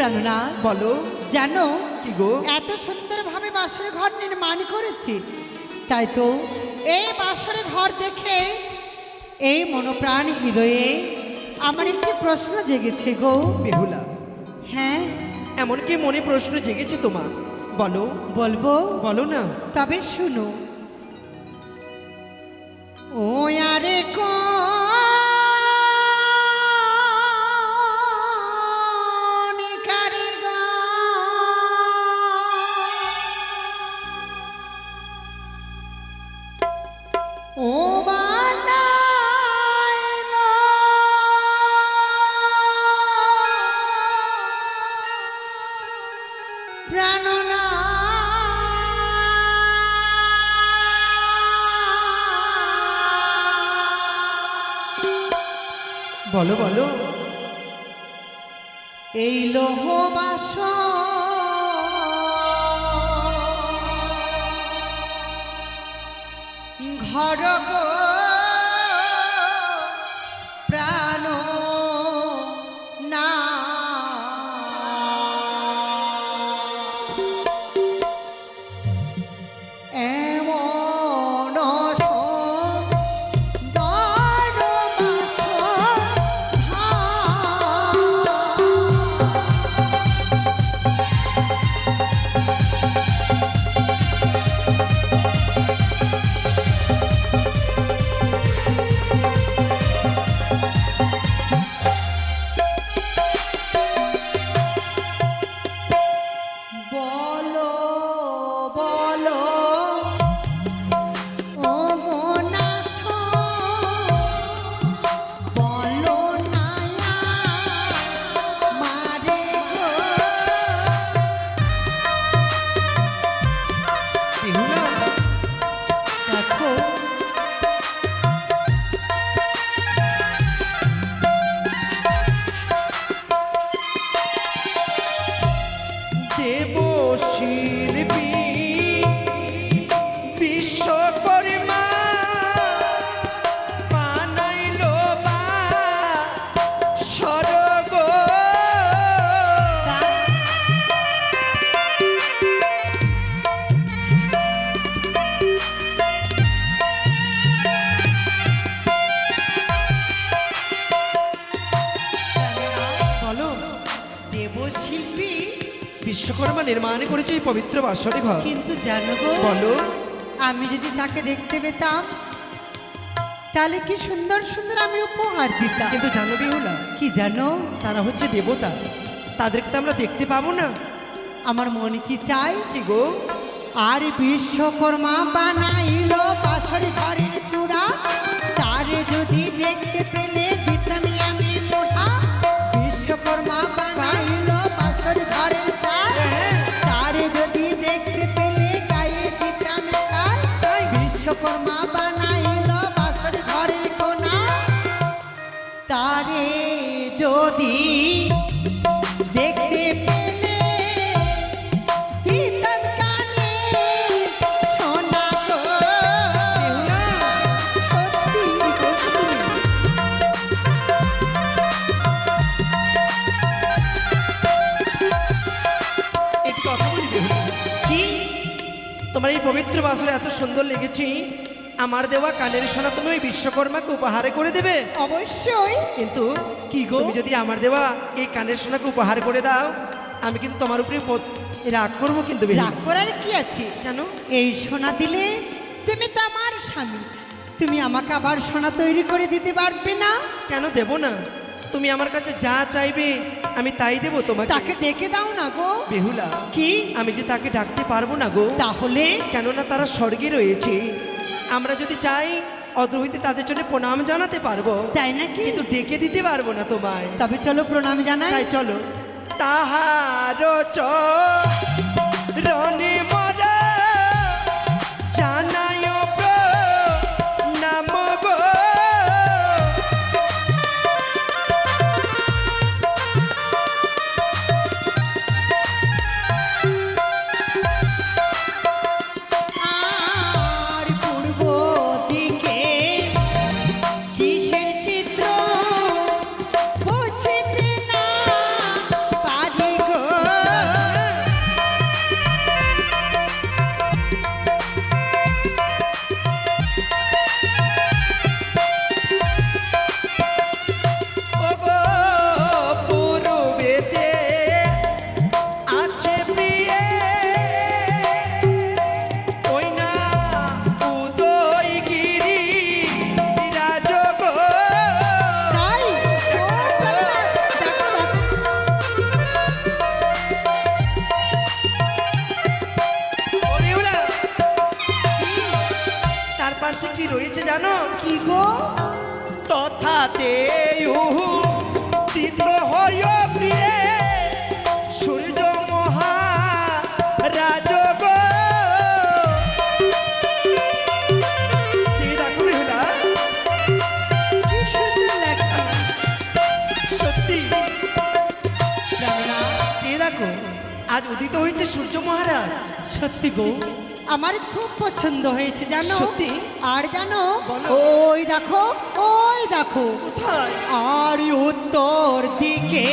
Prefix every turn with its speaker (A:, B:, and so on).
A: জানো না?
B: বলো।
A: জানো
B: কি গো?
A: এত সুন্দরভাবে বাসর ঘর নির্মাণ করেছে, তাই তো এই বাসর ঘর দেখে এই মনোপ্রাণ হৃদয়ে আমার একটি প্রশ্ন জেগেছে গো।
B: বেহুলা,
A: হ্যাঁ,
B: এমন কি মনে প্রশ্ন জেগেছে তোমার? বলো।
A: বলবো?
B: বলো না।
A: তবে শুনো। ও আরে ও বানাইলো প্রাণনা
B: বলো বলো।
A: এই লোহ বাস ঘর গো প্রাণ না এমন বলো বলো ও গোনাথ বলো না মারে গো।
B: বেহুলা,
A: দেখো
B: দেব শিল্পী বিশ্বকর্মা বানাইলো বা স্বর্গ। বলো।
A: দেবশিল্পী
B: বিশ্বকর্মা নির্মাণ করেছে এই পবিত্র বাসরে ঘর।
A: কিন্তু জানো গো,
B: বলো।
A: আমি যদি তাকে দেখতে পেতাম তাহলে কি সুন্দর সুন্দর আমি উপহার দিতাম।
B: কিন্তু জানো বেহুলা,
A: কি জানো?
B: তারা হচ্ছে দেবতা, তাদেরকে তো আমরা দেখতে পাবো না।
A: আমার মনে কি চাই?
B: কি গো?
A: আর বিশ্বকর্মা বানাইলো বাসরি ঘরের চূড়া, তারে যদি দেখতে পেলে দিতাম আমি মোটা। বিশ্বকর্মা বানাইলো বাসরি ঘরের চাল, তারে যদি দেখতে পেলে গায়ে দিতাম তাই। বিশ্বকর্মা বানাইলো বাসরি ঘরের কোনা, তারে যদি দেখতে পেলে দিতাম কানে সোনা গো।
B: বেহুলা,
A: সত্যি
B: কি বলছো তুমি? একটু কথা বলি বেহুলা।
A: কি?
B: তোমার এই পবিত্র বাসরে এত সুন্দর লেগেছে, আমার দেওয়া কানের সোনা তুমি ওই বিশ্বকর্মাকে উপহারে করে দেবে?
A: অবশ্যই।
B: কিন্তু
A: কি গো?
B: তুমি যদি আমার দেওয়া এই কানের সোনাকে উপহার করে দাও, আমি কিন্তু তোমার উপরে রাগ করবো কিন্তু বেহুলা।
A: রাগ করার কি আছে?
B: কেন?
A: এই সোনা দিলে তুমি তো আমার স্বামী, তুমি আমাকে আবার সোনা তৈরি করে দিতে পারবে না?
B: কেন দেব না? তুমি আমার কাছে যা চাইবে আমি তাই দেবো তোমাকে।
A: তাকে ডেকে দাও না গো।
B: বেহুলা,
A: কি?
B: আমি যে তাকে ডাকতে পারবো না গো।
A: তাহলে?
B: কেননা তারা স্বর্গে রয়েছে, আমরা যদি চাই অদূর হইতে তাদের জন্য প্রণাম জানাতে পারবো,
A: তাই নাকি?
B: কিন্তু ডেকে দিতে পারবো না তোমায়।
A: তবে চলো প্রণাম জানাই।
B: তাই চলো। তাহার চরণে মরা জানায় প্রণাম গো।
A: আর পূর্ব দিকে কিসের চিত্র বুঝতে না পারি গো।
B: পাশে কি রয়েছে জানো?
A: কি গো?
B: তথাতে উদিত হয় প্রিয়ে সূর্য মহারাজ গো। সে দেখো বেহুলা,
A: কি সুন্দর লাগছে।
B: সত্যি
A: জানো,
B: সে দেখো আজ উদিত হয়েছে সূর্য মহারাজ।
A: সত্যি গো, আমার খুব পছন্দ হয়েছে জানো।
B: সত্যি?
A: আর জানো,
B: বলো।
A: ওই দেখো, ওই দেখো,
B: কোথায়?
A: আর উত্তর দিকে